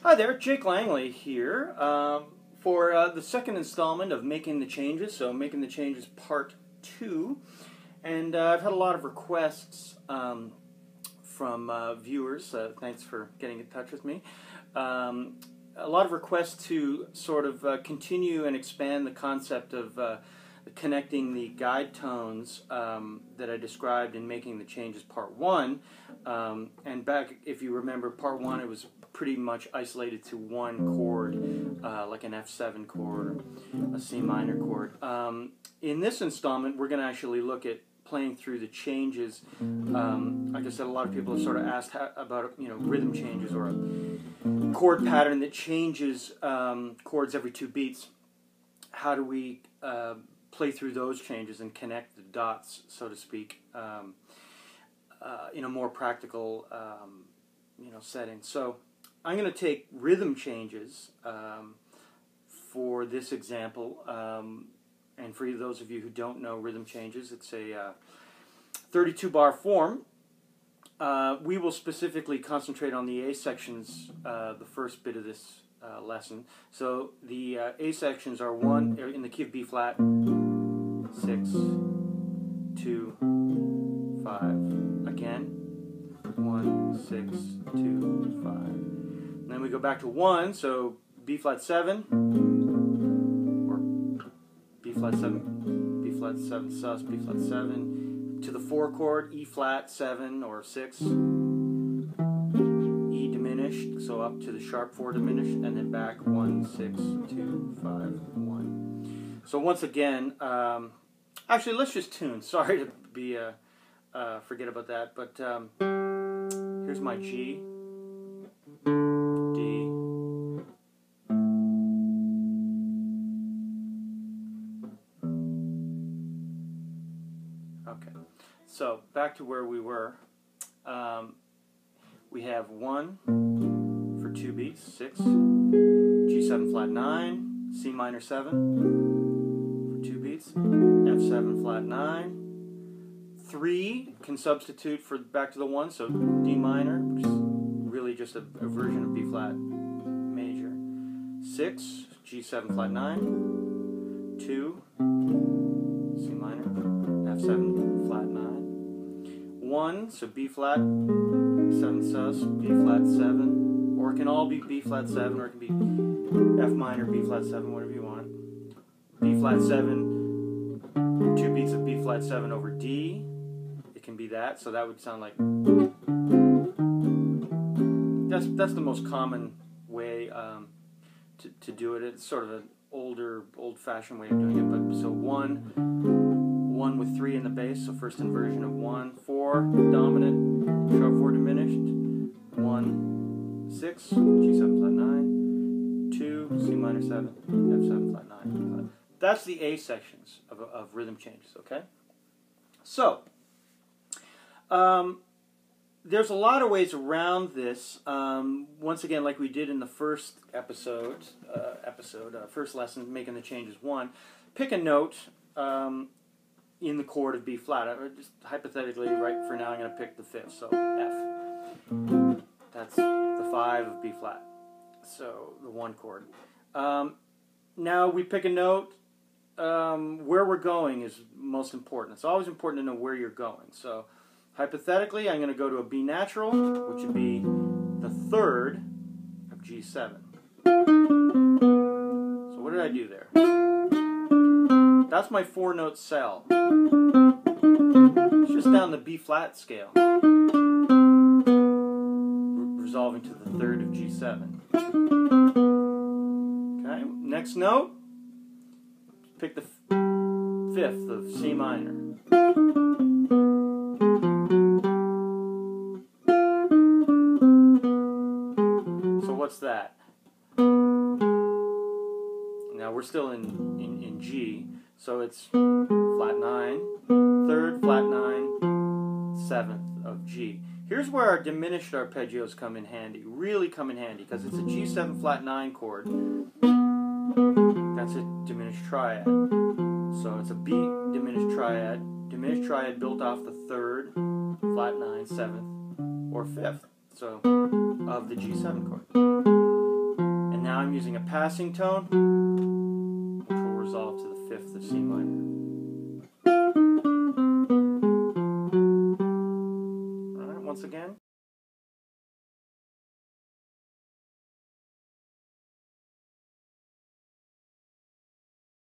Hi there, Jake Langley here for the second installment of Making the Changes, so Making the Changes Part 2. And I've had a lot of requests from viewers, thanks for getting in touch with me, a lot of requests to sort of continue and expand the concept of connecting the guide tones that I described in Making the Changes Part 1. And back, if you remember, Part 1, it was pretty much isolated to one chord, like an F7 chord or a C minor chord. In this installment, we're going to actually look at playing through the changes. Like I said, a lot of people have sort of asked about rhythm changes or a chord pattern that changes chords every 2 beats. How do we play through those changes and connect the dots, so to speak, in a more practical setting? So I'm going to take rhythm changes for this example, and for those of you who don't know rhythm changes, it's a 32-bar form. We will specifically concentrate on the A sections the first bit of this lesson. So the A sections are 1 in the key of B flat, 6, 2, 5. Again, 1, 6, 2, 5. And then we go back to 1, so B flat 7, or B flat 7 sus, B flat 7, to the 4 chord, E flat 7 or 6, E diminished, so up to the sharp 4 diminished, and then back 1, 6, 2, 5, 1. So once again, actually let's just tune. Sorry to be forget about that, but here's my G, D, okay. So back to where we were. We have 1 for 2 beats, 6, G7 flat 9, C minor 7 for 2 beats, F7 flat 9. 3 can substitute for back to the 1, so D minor, which is really just a version of B flat major. 6, G7 flat 9, 2, C minor, F7 flat 9. 1, so B flat, 7 sus, B flat 7, or it can all be B flat 7, or it can be F minor, B flat 7, whatever you want. B flat 7, 2 beats of B flat 7 over D. It can be that, so that would sound like, that's the most common way to do it. It's sort of an old-fashioned way of doing it, but so 1 with 3 in the bass, so first inversion of 1, 4 dominant, sharp 4 diminished, 1, 6, G7 flat 9, 2, C minor 7, F7 flat 9. That's the A sections of rhythm changes, okay? So, there's a lot of ways around this. Once again, like we did in the first first lesson, Making the Changes 1, pick a note in the chord of B flat. Just hypothetically, right for now, I'm going to pick the 5th, so F. That's the 5 of B flat, so the 1 chord. Now we pick a note. Where we're going is most important. It's always important to know where you're going. So hypothetically, I'm going to go to a B natural, which would be the 3rd of G7. So what did I do there? That's my 4-note cell. It's just down the B flat scale, resolving to the 3rd of G7. Okay, next note, pick the 5th of C minor. So what's that? Now we're still in G, so it's flat 9, 3rd, flat 9, 7th of G. Here's where our diminished arpeggios come in handy, really come in handy, because it's a G7 flat 9 chord. That's a diminished triad. So it's a B diminished triad built off the 3rd, flat 9, 7th, or 5th, so of the G7 chord. I'm using a passing tone, which will resolve to the 5th of C minor. Alright, once again.